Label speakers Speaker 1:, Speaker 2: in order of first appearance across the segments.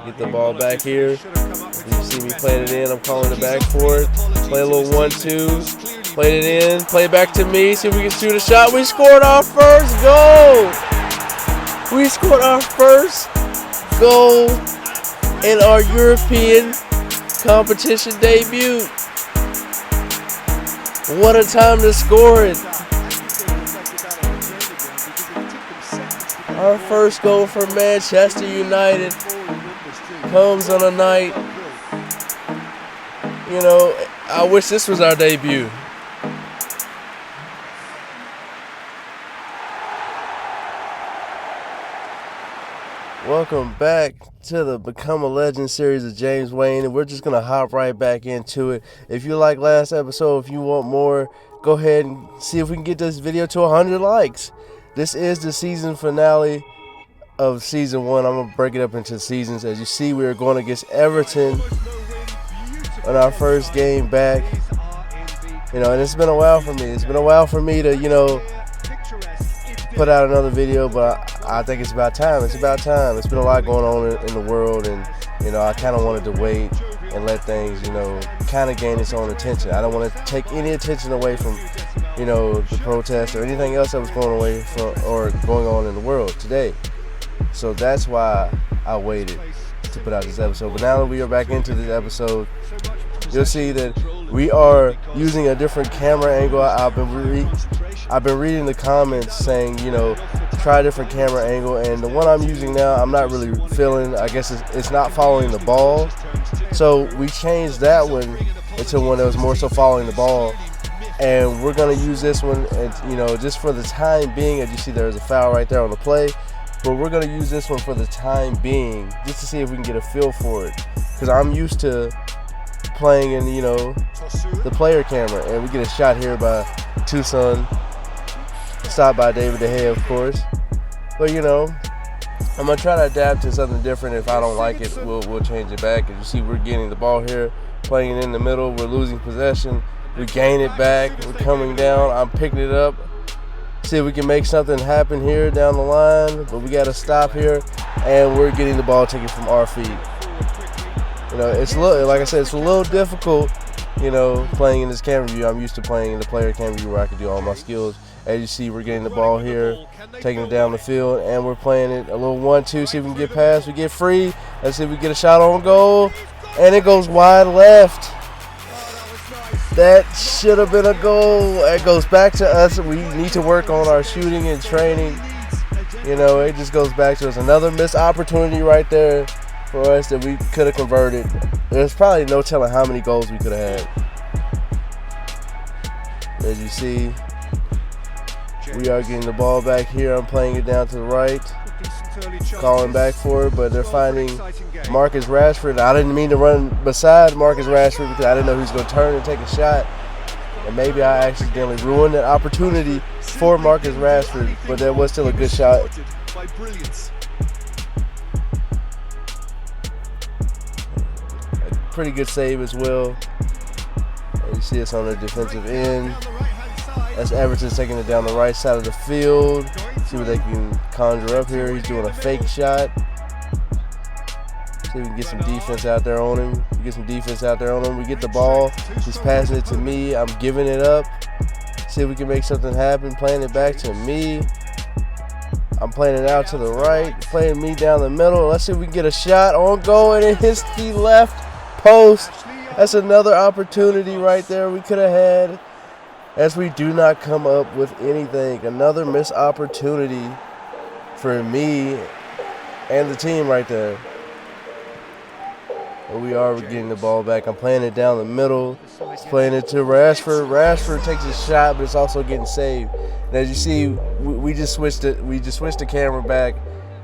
Speaker 1: Get the ball back here. You see me playing it in. I'm calling it back for it. Play a little 1-2. Play it in. Play it back to me. See if we can shoot a shot. We scored our first goal. We scored our first goal in our European competition debut. What a time to score it. Our first goal for Manchester United comes on a night, I wish this was our debut. Welcome back to the Become a Legend series of James Wayne, and we're just going to hop right back into it. If you like last episode, if you want more, go ahead and see if we can get this video to 100 likes. This is the season finale of season 1. I'm going to break it up into seasons. As you see, we are going against Everton on our first game back. And it's been a while for me. It's been a while for me to, put out another video, but I think it's about time. It's about time. It's been a lot going on in the world, and I kind of wanted to wait and let things, kind of gain its own attention. I don't want to take any attention away from, the protest or anything else that was going away from or going on in the world today. So that's why I waited to put out this episode. But now that we are back into this episode, you'll see that we are using a different camera angle. I've been reading the comments saying, try a different camera angle, and the one I'm using now, I'm not really feeling. I guess it's not following the ball. So we changed that one into one that was more so following the ball, and we're gonna use this one, and just for the time being. As you see, there's a foul right there on the play, but we're gonna use this one for the time being, just to see if we can get a feel for it, because I'm used to playing in the player camera, and we get a shot here by Tucson, stopped by David De Gea, of course. But I'm gonna try to adapt to something different. If I don't like it, we'll change it back. As you see, we're getting the ball here, playing it in the middle, we're losing possession, we gain it back, we're coming down, I'm picking it up, see if we can make something happen here down the line, but we gotta stop here, and we're getting the ball taken from our feet. It's like I said, it's a little difficult, playing in this camera view. I'm used to playing in the player camera view where I can do all my skills. As you see, we're getting the ball here, taking it down the field, and we're playing it a little 1-2, see if we can get past, we get free, let's see if we get a shot on goal, and it goes wide left. That should have been a goal. It goes back to us. We need to work on our shooting and training. It just goes back to us. Another missed opportunity right there for us that we could have converted. There's probably no telling how many goals we could have had. As you see, we are getting the ball back here. I'm playing it down to the right, calling back for it, but they're finding Marcus Rashford. I didn't mean to run beside Marcus Rashford because I didn't know he was going to turn and take a shot, and maybe I accidentally ruined that opportunity for Marcus Rashford, but that was still a good shot. Pretty good save as well. You see us on the defensive end. That's Everton taking it down the right side of the field. See what they can conjure up here. He's doing a fake shot. See if we can get some defense out there on him. We get some defense out there on him. We get the ball. He's passing it to me. I'm giving it up. See if we can make something happen. Playing it back to me. I'm playing it out to the right. Playing me down the middle. Let's see if we can get a shot on goal, and it hits the left post. That's another opportunity right there we could have had, as we do not come up with anything. Another missed opportunity for me and the team right there. But we are getting the ball back. I'm playing it down the middle. It's playing it to Rashford. Rashford takes a shot, but it's also getting saved. And as you see, we just switched it. We just switched the camera back.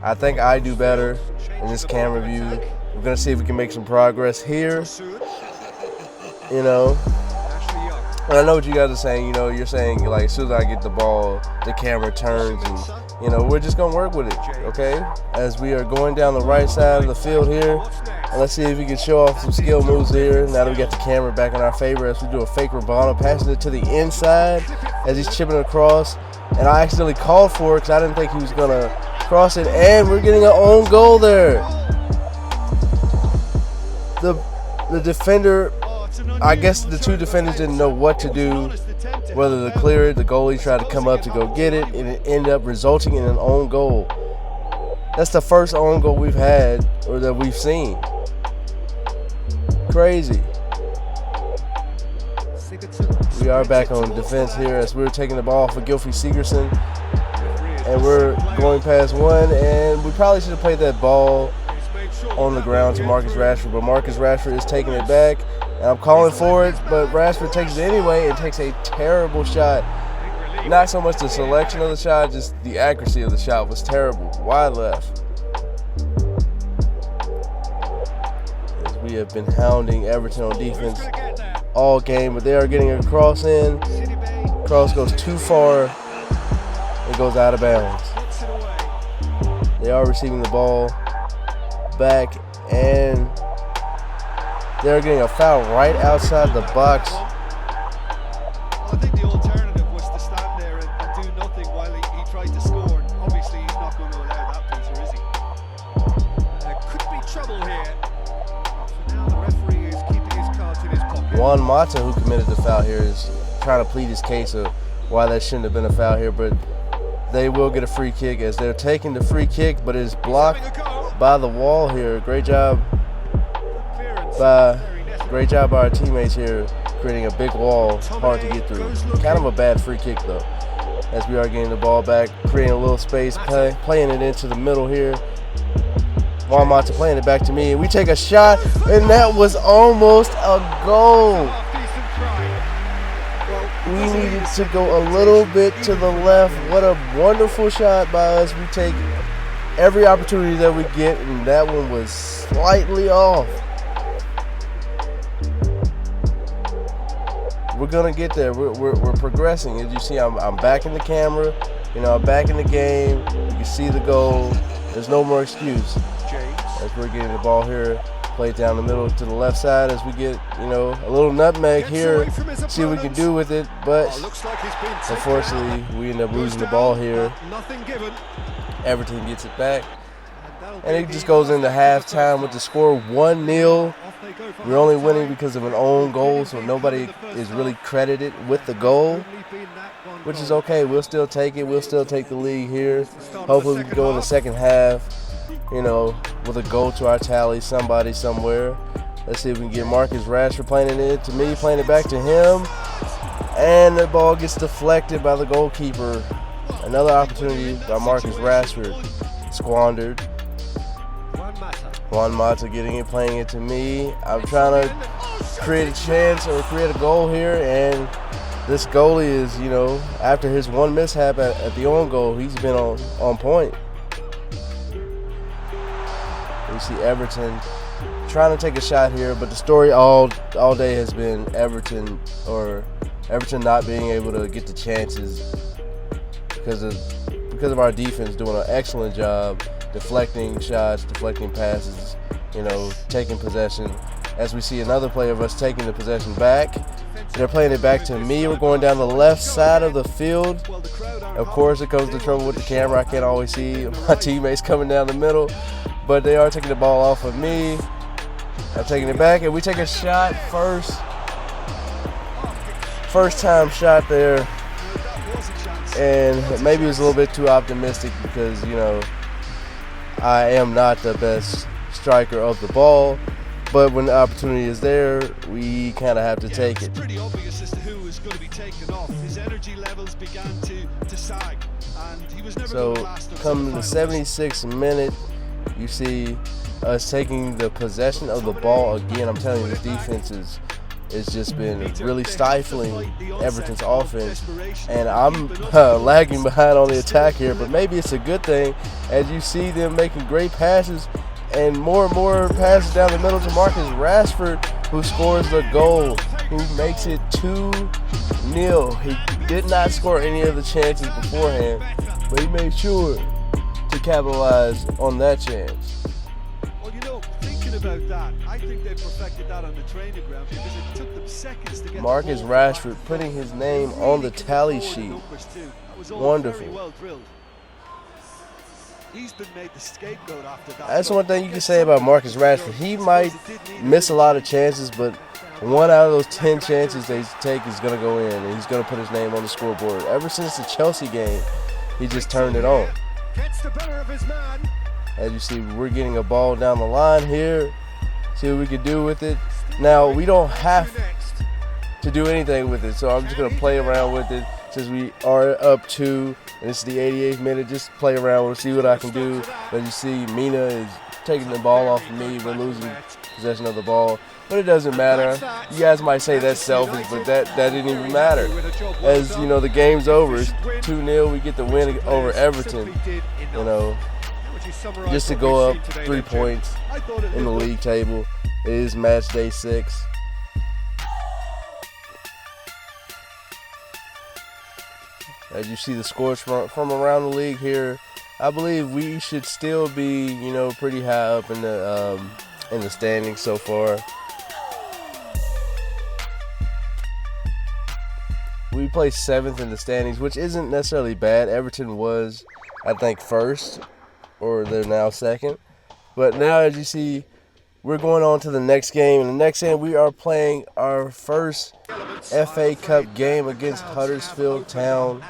Speaker 1: I think I do better in this camera view. We're gonna see if we can make some progress here. And I know what you guys are saying. You're saying, like, as soon as I get the ball, the camera turns, and we're just gonna work with it, okay? As we are going down the right side of the field here, and let's see if we can show off some skill moves here. Now that we got the camera back in our favor, as we do a fake Rabona, passing it to the inside as he's chipping it across, and I accidentally called for it because I didn't think he was gonna cross it, and we're getting our own goal there. the defender, I guess the two defenders didn't know what to do, whether to clear it. The goalie tried to come up to go get it, and it ended up resulting in an own goal. That's the first own goal we've had or that we've seen. Crazy. We are back on defense here as we're taking the ball for Gylfi Sigurdsson, and we're going past one, and we probably should have played that ball on the ground to Marcus Rashford, but Marcus Rashford is taking it back, and I'm calling for it, but Rashford takes it anyway and takes a terrible shot. Not so much the selection of the shot, just the accuracy of the shot was terrible. Wide left. As we have been hounding Everton on defense all game, but they are getting a cross in. Cross goes too far. It goes out of bounds. They are receiving the ball back, and they're getting a foul right outside the box.
Speaker 2: I think the alternative was to stand there and do nothing while he tried to score. Obviously, he's not going to allow that, Peter, is he? There could be trouble here. For now, the referee is keeping his cards in his pocket.
Speaker 1: Juan Mata, who committed the foul here, is trying to plead his case of why that shouldn't have been a foul here, but they will get a free kick as they're taking the free kick, but it is blocked by the wall here. Great job by our teammates here, creating a big wall, hard to get through. Kind of a bad free kick though, as we are getting the ball back, creating a little space, playing it into the middle here. Juan Mata playing it back to me, and we take a shot, and that was almost a goal. We needed to go a little bit to the left. What a wonderful shot by us. We take every opportunity that we get, and that one was slightly off. We're gonna get there. We're progressing. As you see, I'm back in the camera. You know, I'm back in the game. You can see the goal. There's no more excuse. As we're getting the ball here, play it down the middle to the left side as we get, you know, a little nutmeg here. See what we can do with it, but unfortunately, we end up losing the ball here. Everton gets it back, and it just goes into halftime with the score 1-0. We're only winning because of an own goal, so nobody is really credited with the goal, which is okay. We'll still take it. We'll still take the lead here. Hopefully we can go in the second half, you know, with a goal to our tally, somebody somewhere. Let's see if we can get Marcus Rashford playing it to me, playing it back to him, and the ball gets deflected by the goalkeeper. Another opportunity by Marcus Rashford squandered. Juan Mata getting it, playing it to me. I'm trying to create a chance or create a goal here, and this goalie is, you know, after his one mishap at the own goal, he's been on point. We see Everton trying to take a shot here, but the story all day has been Everton not being able to get the chances because of our defense doing an excellent job deflecting shots, deflecting passes, you know, taking possession. As we see another play of us taking the possession back, they're playing it back to me. We're going down the left side of the field. Of course, it comes to trouble with the camera. I can't always see my teammates coming down the middle, but they are taking the ball off of me. I'm taking it back, and we take a shot first. First time shot there, and maybe it was a little bit too optimistic because, you know, I am not the best striker of the ball, but when the opportunity is there, we kind of have to take it.
Speaker 2: It's pretty obvious as to who was going to be taken off. His energy levels began to sag, and he was never going to last.
Speaker 1: So, come to the 76th minute, you see us taking the possession of the ball again. I'm telling you, this defense has just been really stifling Everton's offense, and I'm lagging behind on the attack here, but maybe it's a good thing as you see them making great passes and more passes down the middle to Marcus Rashford, who scores the goal, who makes it 2-0. He did not score any of the chances beforehand, but he made sure to capitalize on that chance.
Speaker 2: About that, I think they perfected that on the training ground because it took them seconds to get
Speaker 1: Marcus Rashford putting his name on the tally sheet. Wonderful.
Speaker 2: He's been made the scapegoat after that.
Speaker 1: That's one thing you can say about Marcus Rashford. He might miss a lot of chances, but 1 out of those 10 chances they take is going to go in, and he's going to put his name on the scoreboard. Ever since the Chelsea game, he just turned it on.
Speaker 2: Gets the better of his man.
Speaker 1: As you see, we're getting a ball down the line here. See what we can do with it. Now, we don't have to do anything with it, so I'm just going to play around with it since we are up 2, and it's the 88th minute. Just play around with it, see what I can do. As you see, Mina is taking the ball off of me. We're losing possession of the ball, but it doesn't matter. You guys might say that's selfish, but that didn't even matter. As you know, the game's over. It's 2-0. We get the win over Everton. You know, just to go up 3 points in the league table. It is match day 6. As you see the scores from around the league here, I believe we should still be, you know, pretty high up in the standings so far. We placed 7th in the standings, which isn't necessarily bad. Everton was, I think, 1st, or they're now 2nd. But now, as you see, we're going on to the next game. In the next game, we are playing our first FA Cup game against Huddersfield Town.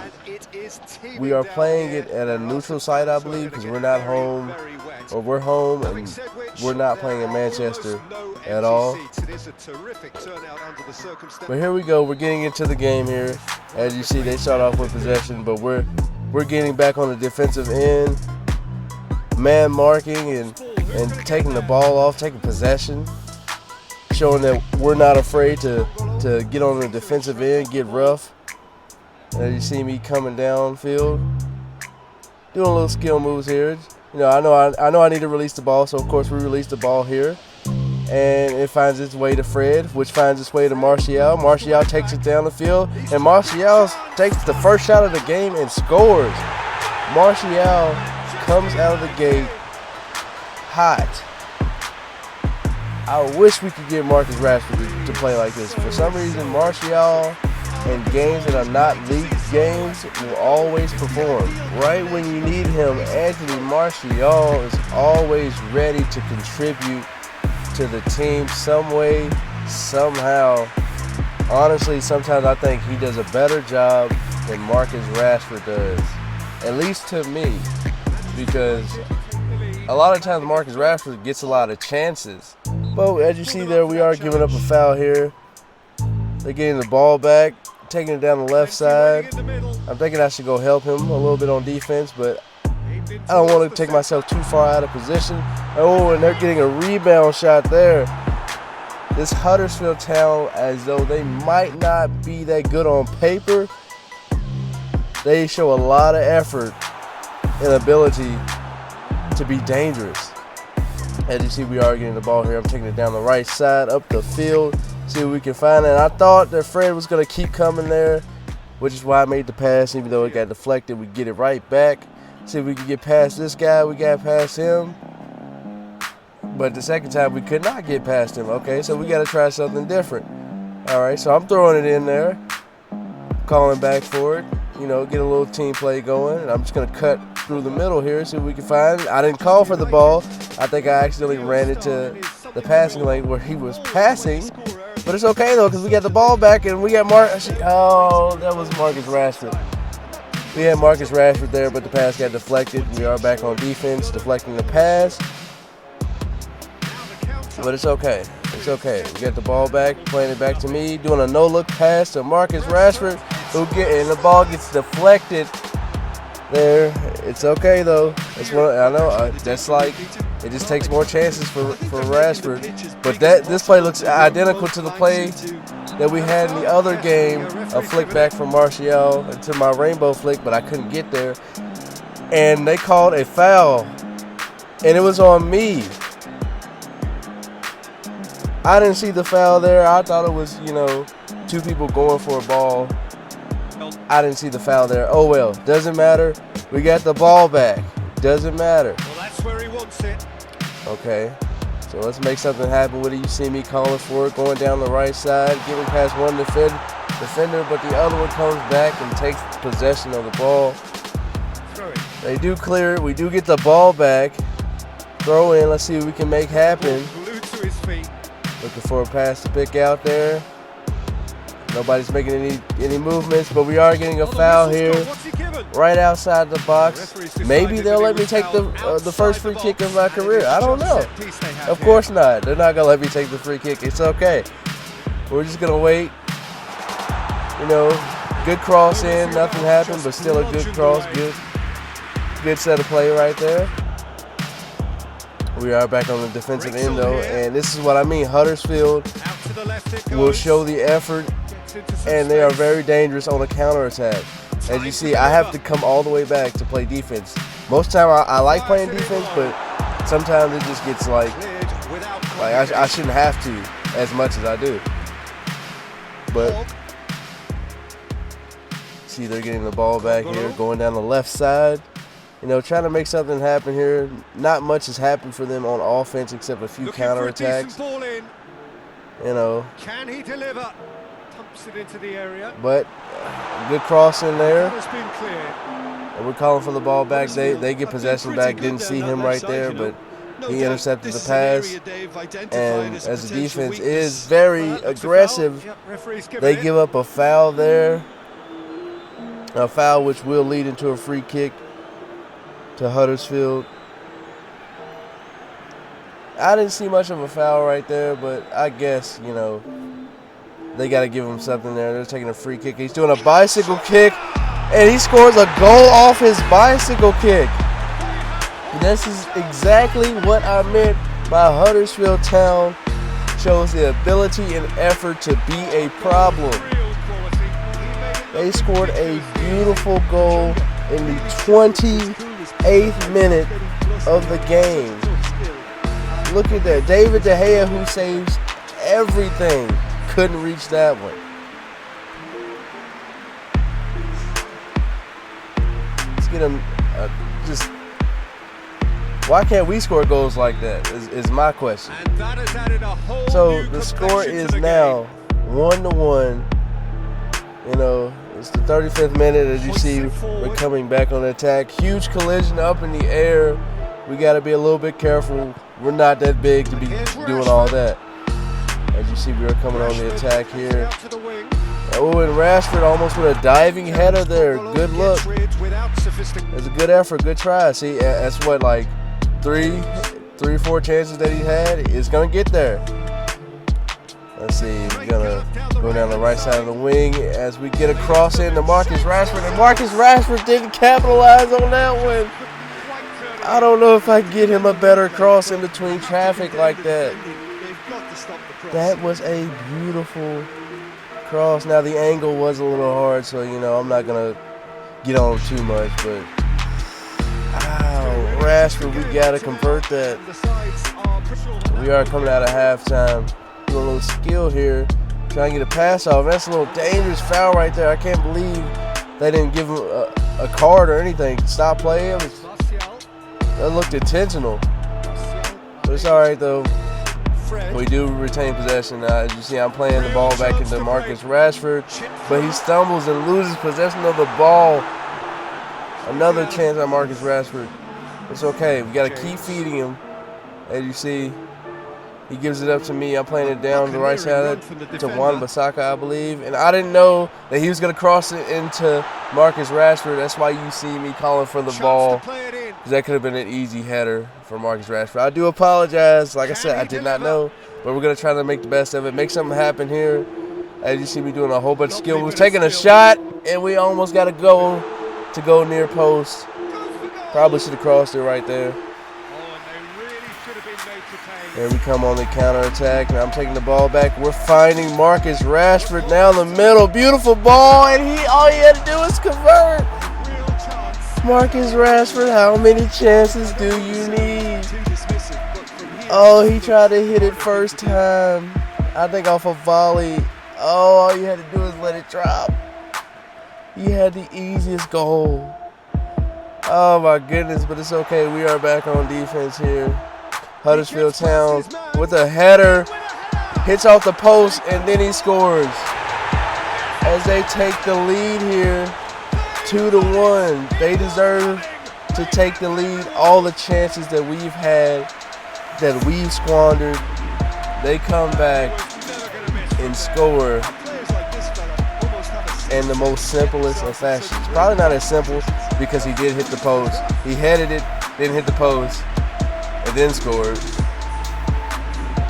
Speaker 1: We are playing it at a neutral site, I believe, because we're not home, or we're home, and we're not playing in Manchester at all. But here we go. We're getting into the game here. As you see, they start off with possession, but we're getting back on the defensive end, man marking and taking the ball off, taking possession, showing that we're not afraid to get on the defensive end, get rough. As you see me coming downfield, doing a little skill moves here. You know, I know I need to release the ball, so of course we release the ball here, and it finds its way to Fred, which finds its way to Martial. Martial takes it down the field, and Martial takes the first shot of the game and scores. Martial comes out of the gate hot. I wish we could get Marcus Rashford to play like this. For some reason, Martial in games that are not league games will always perform. Right when you need him, Anthony Martial is always ready to contribute to the team some way, somehow. Honestly, sometimes I think he does a better job than Marcus Rashford does, at least to me, because a lot of times Marcus Rashford gets a lot of chances. But as you see there, we are giving up a foul here. They're getting the ball back, taking it down the left side. I'm thinking I should go help him a little bit on defense, but I don't want to take myself too far out of position. Oh, and they're getting a rebound shot there. This Huddersfield Town, as though they might not be that good on paper, they show a lot of effort and ability to be dangerous. As you see, we are getting the ball here. I'm taking it down the right side, up the field, see what we can find. And I thought that Fred was going to keep coming there, which is why I made the pass. Even though it got deflected, we get it right back. See if we can get past this guy. We got past him. But the second time, we could not get past him. Okay, so we got to try something different. All right, so I'm throwing it in there, calling back for it. You know, get a little team play going. And I'm just going to cut through the middle here, see what we can find. I didn't call for the ball. I think I accidentally ran into the passing lane where he was passing. But it's okay, though, because we got the ball back and we got Oh, that was Marcus Rashford. We had Marcus Rashford there, but the pass got deflected. We are back on defense, deflecting the pass. But it's okay. It's okay. We got the ball back, playing it back to me, doing a no-look pass to Marcus Rashford, and the ball gets deflected there. It's okay, though. That's what I know. That's like, it just takes more chances for Rashford. But this play looks identical to the play that we had in the other game, a flick back from Martial into my rainbow flick, but I couldn't get there. And they called a foul, and it was on me. I didn't see the foul there. I thought it was, you know, two people going for a ball. I didn't see the foul there. Oh, well, doesn't matter. We got the ball back. Doesn't matter.
Speaker 2: Well, that's where he wants it.
Speaker 1: Okay, so let's make something happen with it. You see me calling for it, going down the right side, getting past one defender, but the other one comes back and takes possession of the ball.
Speaker 2: Throw it.
Speaker 1: They do clear it. We do get the ball back. Throw in. Let's see what we can make happen.
Speaker 2: Glued to his feet.
Speaker 1: Looking for a pass to pick out there. Nobody's making any movements, but we are getting a foul here right outside the box. Maybe they'll let me take the first free kick of my career. I don't know. Of course not. They're not going to let me take the free kick. It's okay. We're just going to wait. You know, good cross in. Nothing happened, but still a good cross. Good set of play right there. We are back on the defensive end, though, and this is what I mean. Huddersfield will show the effort, and they are very dangerous on a counterattack. As you see, I have to come all the way back to play defense. Most of the time, I like playing defense, but sometimes it just gets like I shouldn't have to as much as I do. But see, they're getting the ball back here, going down the left side. You know, trying to make something happen here. Not much has happened for them on offense except a few counterattacks. You know.
Speaker 2: Can he deliver? Pumps it into the area.
Speaker 1: But good cross in there.
Speaker 2: Has been cleared.
Speaker 1: And we're calling for the ball back. They get possession back. Didn't see him right there, but he intercepted the pass. And as the defense is very aggressive, they give up a foul there. A foul which will lead into a free kick to Huddersfield. I didn't see much of a foul right there, but I guess, you know, they got to give him something there. They're taking a free kick. He's doing a bicycle kick, and he scores a goal off his bicycle kick. This is exactly what I meant by Huddersfield Town shows the ability and effort to be a problem. They scored a beautiful goal in the 28th minute of the game. Look at that. David De Gea, who saves everything, couldn't reach that one. Let's get him just... Why can't we score goals like that is my question. So the score is now 1-1. You know, it's the 35th minute. As you see, we're coming back on the attack. Huge collision up in the air. We got to be a little bit careful. We're not that big to be doing all that. As you see, we are coming on the attack here. Oh, and Rashford almost with a diving header there. Good look. It's a good effort, good try. See, that's what, like three or four chances that he had. Is going to get there. Let's see, we're going to go down the right side of the wing as we get a cross in to Marcus Rashford. And Marcus Rashford didn't capitalize on that one. I don't know if I can get him a better cross in between traffic like that. That was a beautiful cross. Now, the angle was a little hard, so, you know, I'm not going to get on him too much. But, Rashford, we got to convert that. We are coming out of halftime. A little skill here, trying to get a pass off. That's a little dangerous foul right there. I can't believe they didn't give him a card or anything. Stop playing. That looked intentional. But it's all right, though. We do retain possession. As you see, I'm playing the ball back into Marcus Rashford, but he stumbles and loses possession of the ball. Another chance on Marcus Rashford. It's okay. We got to keep feeding him. As you see, he gives it up to me. I'm playing it down the right side to Wan-Bissaka, I believe. And I didn't know that he was going to cross it into Marcus Rashford. That's why you see me calling for the ball. Because that could have been an easy header for Marcus Rashford. I do apologize. Like I said, I did not know. But we're going to try to make the best of it. Make something happen here. As you see me doing a whole bunch of skill moves. Taking a shot, and we almost got to go near post. Probably should have crossed it right there. Here we come on the counterattack. Now I'm taking the ball back. We're finding Marcus Rashford now in the middle. Beautiful ball, and all he had to do was convert. Marcus Rashford, how many chances do you need? Oh, he tried to hit it first time. I think off a volley. Oh, all you had to do is let it drop. He had the easiest goal. Oh, my goodness, but it's okay. We are back on defense here. Huddersfield Town with a header, hits off the post, and then he scores. As they take the lead here, 2-1. They deserve to take the lead. All the chances that we've had, that we've squandered, they come back and score in the most simplest of fashions. Probably not as simple because he did hit the post. He headed it, then hit the post, and then scored.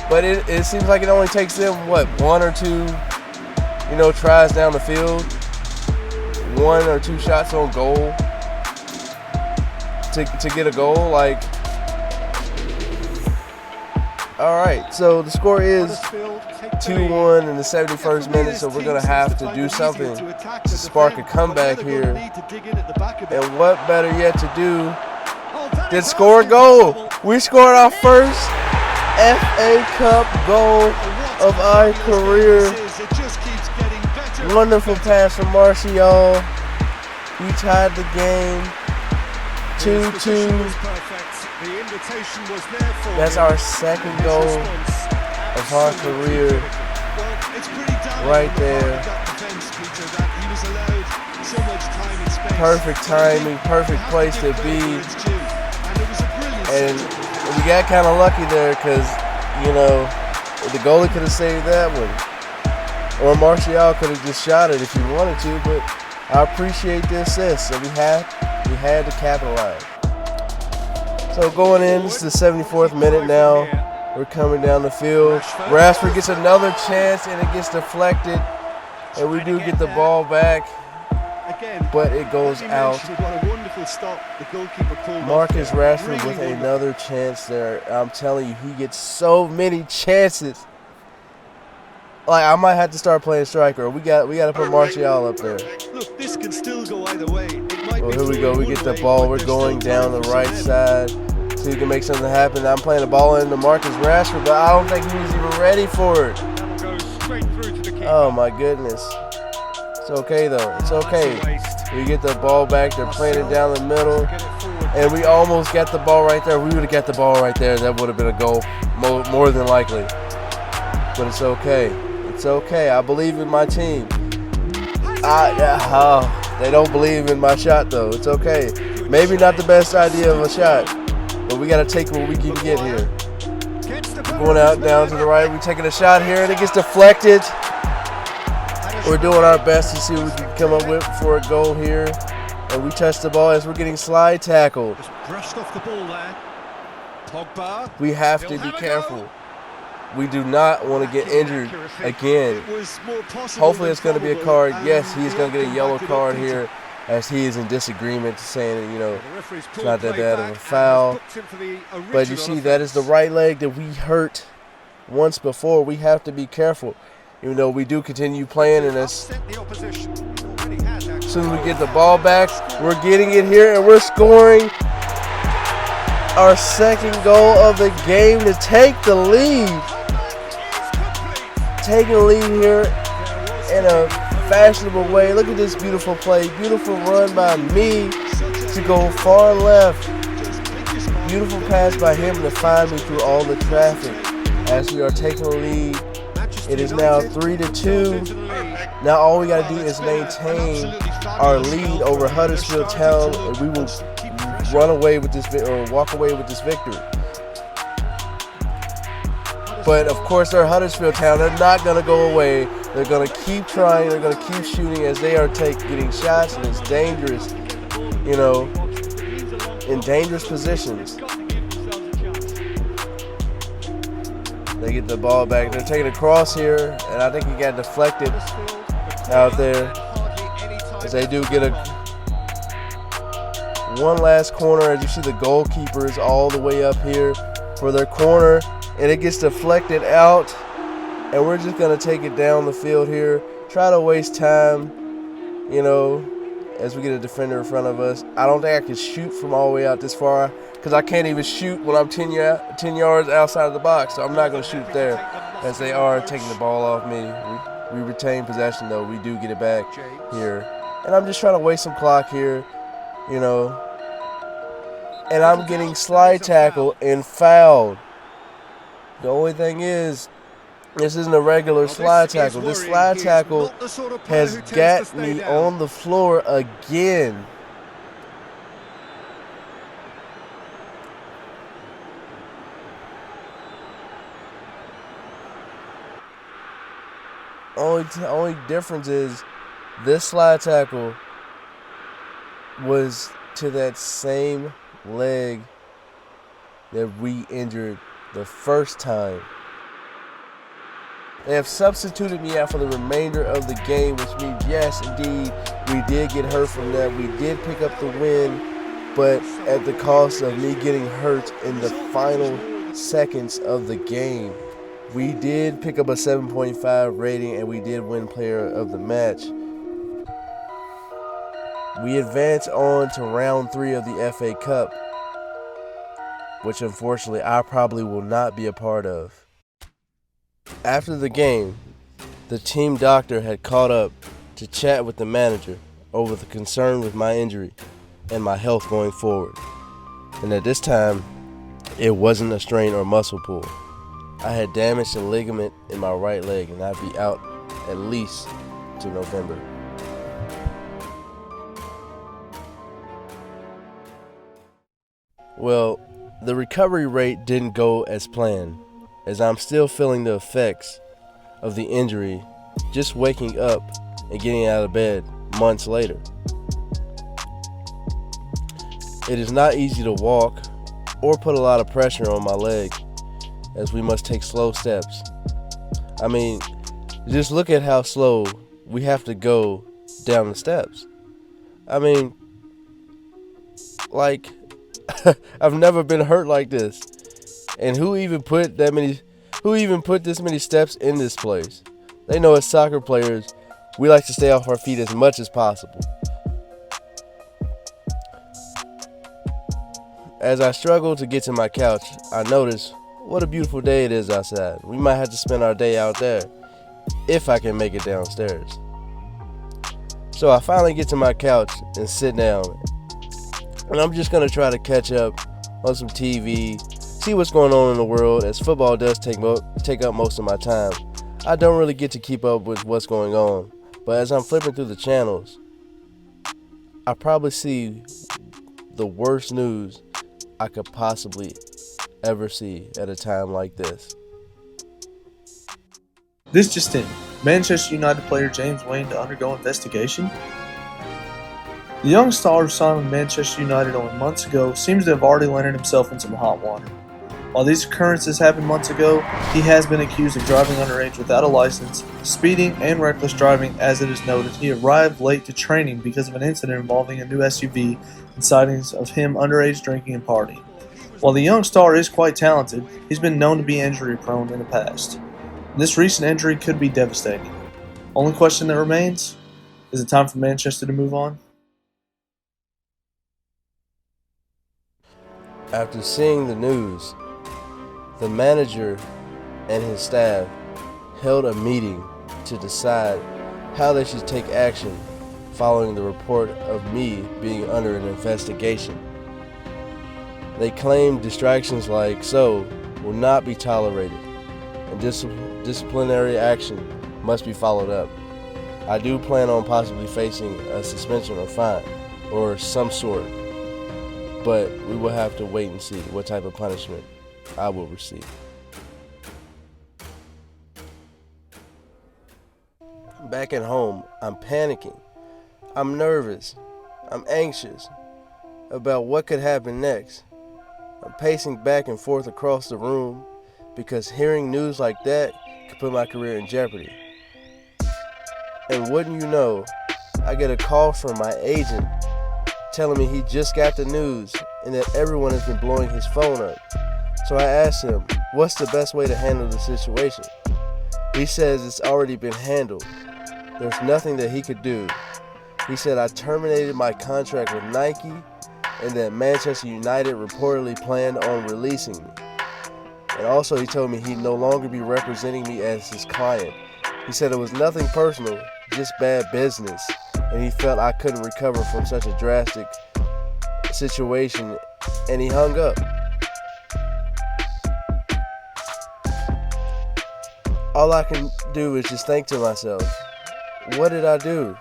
Speaker 1: But it seems like it only takes them, what, one or two, tries down the field, one or two shots on goal to get a goal. Like, all right, so the score is 2-1 in the 71st minute, so we're going to have to do something to spark a comeback here. And what better yet to do than score a goal? We scored our first FA Cup goal of our career. Wonderful pass from Martial. We tied the game 2-2. That's our second goal of our career right there. Perfect timing, perfect place to be. And we got kind of lucky there because, the goalie could have saved that one. Or Martial could have just shot it if he wanted to, but I appreciate the assist. So we had to capitalize. So going in, this is the 74th minute now. We're coming down the field. Rashford gets another chance and it gets deflected. And we do get the ball back, but it goes out. Marcus Rashford with another chance there. I'm telling you, he gets so many chances. Like, I might have to start playing striker. We got to put Martial up there.
Speaker 2: Look, this can still go either way.
Speaker 1: Well, here we go. We get the ball. We're going down the right side so you can make something happen. I'm playing the ball into Marcus Rashford, but I don't think he was even ready for it. Oh, my goodness. It's okay, though. It's okay. We get the ball back. They're playing it down the middle. And we almost got the ball right there. We would have got the ball right there. That would have been a goal, more than likely. But it's okay. It's okay. I believe in my team. They don't believe in my shot, though. It's okay. Maybe not the best idea of a shot, but we got to take what we can get here. Going out down to the right. We're taking a shot here, and it gets deflected. We're doing our best to see what we can come up with for a goal here. And we touch the ball as we're getting slide tackled.
Speaker 2: Just brushed off the ball there. Pogba.
Speaker 1: We have to be careful. We do not want to get injured again. Hopefully it's going to be a card. Yes, he's going to get a yellow card here as he is in disagreement, saying that, it's not that bad of a foul. But you see, that is the right leg that we hurt once before. We have to be careful. Even though we do continue playing, and as soon as we get the ball back, we're getting it here, and we're scoring our second goal of the game to take the lead. Taking the lead here in a fashionable way. Look at this beautiful play. Beautiful run by me to go far left. Beautiful pass by him to find me through all the traffic as we are taking the lead. It is now 3-2. Now all we got to do is maintain our lead over Huddersfield Town, and we will run away with this or walk away with this victory. But of course, they're Huddersfield Town. They're not going to go away. They're going to keep trying. They're going to keep shooting as they are getting shots, and it's dangerous, in dangerous positions. They get the ball back. They're taking a cross here, and I think he got deflected out there. As they do get one last corner, as you see the goalkeeper is all the way up here for their corner, and it gets deflected out. And we're just going to take it down the field here. Try to waste time, as we get a defender in front of us. I don't think I can shoot from all the way out this far because I can't even shoot when I'm 10 yards outside of the box. So I'm not going to shoot there as they are taking the ball off me. We retain possession, though. We do get it back here. And I'm just trying to waste some clock here, And I'm getting slide tackled and fouled. The only thing is, this isn't a regular slide tackle. This slide tackle has got me on the floor again. Only difference is this slide tackle was to that same leg that we injured the first time. They have substituted me out for the remainder of the game, which means, yes, indeed, we did get hurt from that. We did pick up the win, but at the cost of me getting hurt in the final seconds of the game. We did pick up a 7.5 rating, and we did win player of the match. We advance on to round 3 of the FA Cup, which unfortunately I probably will not be a part of. After the game, the team doctor had caught up to chat with the manager over the concern with my injury and my health going forward. And at this time, it wasn't a strain or muscle pull. I had damaged a ligament in my right leg, and I'd be out at least to November. Well, the recovery rate didn't go as planned, as I'm still feeling the effects of the injury just waking up and getting out of bed months later. It is not easy to walk or put a lot of pressure on my leg, as we must take slow steps. I mean, just look at how slow we have to go down the steps. I mean, like, I've never been hurt like this. And who even put this many steps in this place? They know as soccer players, we like to stay off our feet as much as possible. As I struggle to get to my couch, I notice what a beautiful day it is outside. We might have to spend our day out there if I can make it downstairs. So I finally get to my couch and sit down. And I'm just going to try to catch up on some TV, see what's going on in the world, as football does take up most of my time. I don't really get to keep up with what's going on, but as I'm flipping through the channels, I probably see the worst news I could possibly ever see at a time like this.
Speaker 3: This just in. Manchester United player James Wayne to undergo investigation. The young star who signed with Manchester United only months ago seems to have already landed himself in some hot water. While these occurrences happened months ago, he has been accused of driving underage without a license, speeding, and reckless driving. As it is noted, he arrived late to training because of an incident involving a new SUV and sightings of him underage drinking and partying. While the young star is quite talented, he's been known to be injury prone in the past. This recent injury could be devastating. Only question that remains, is it time for Manchester to move on?
Speaker 1: After seeing the news, the manager and his staff held a meeting to decide how they should take action following the report of me being under an investigation. They claimed distractions like so will not be tolerated, and disciplinary action must be followed up. I do plan on possibly facing a suspension or fine or some sort, but we will have to wait and see what type of punishment I will receive. Back at home, I'm panicking. I'm nervous. I'm anxious about what could happen next. I'm pacing back and forth across the room because hearing news like that could put my career in jeopardy. And wouldn't you know, I get a call from my agent telling me he just got the news and that everyone has been blowing his phone up. So I asked him, what's the best way to handle the situation? He says it's already been handled. There's nothing that he could do. He said I terminated my contract with Nike and that Manchester United reportedly planned on releasing me. And also he told me he'd no longer be representing me as his client. He said it was nothing personal, just bad business, and he felt I couldn't recover from such a drastic situation, and he hung up. All I can do is just think to myself, what did I do?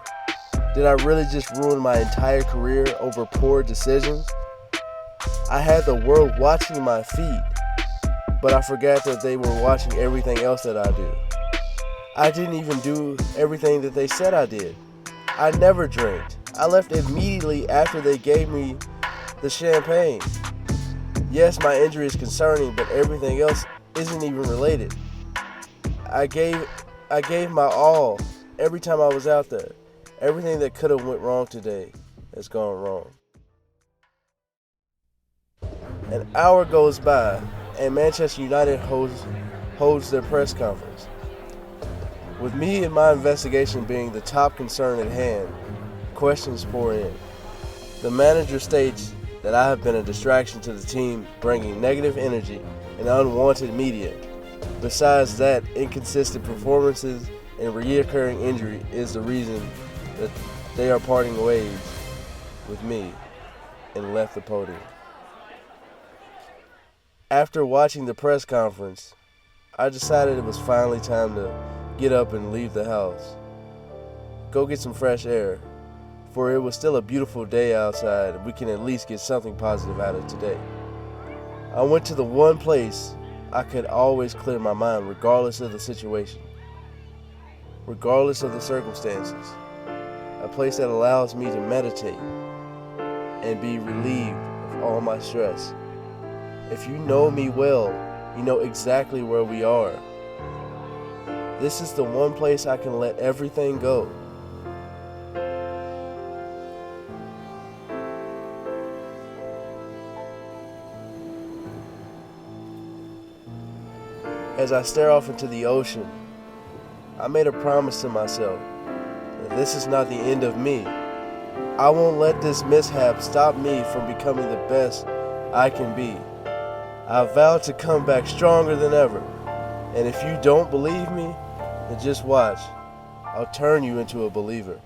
Speaker 1: Did I really just ruin my entire career over poor decisions? I had the world watching my feet, but I forgot that they were watching everything else that I do. I didn't even do everything that they said I did. I never drank. I left immediately after they gave me the champagne. Yes, my injury is concerning, but everything else isn't even related. I gave my all every time I was out there. Everything that could have went wrong today has gone wrong. An hour goes by, and Manchester United holds their press conference. With me and my investigation being the top concern at hand, questions pour in. The manager states that I have been a distraction to the team, bringing negative energy and unwanted media. Besides that, inconsistent performances and reoccurring injury is the reason that they are parting ways with me and left the podium. After watching the press conference, I decided it was finally time to get up and leave the house. Go get some fresh air, for it was still a beautiful day outside and we can at least get something positive out of today. I went to the one place I could always clear my mind regardless of the situation, regardless of the circumstances. A place that allows me to meditate and be relieved of all my stress. If you know me well, you know exactly where we are. This is the one place I can let everything go. As I stare off into the ocean, I made a promise to myself that this is not the end of me. I won't let this mishap stop me from becoming the best I can be. I vowed to come back stronger than ever. And if you don't believe me, then just watch. I'll turn you into a believer.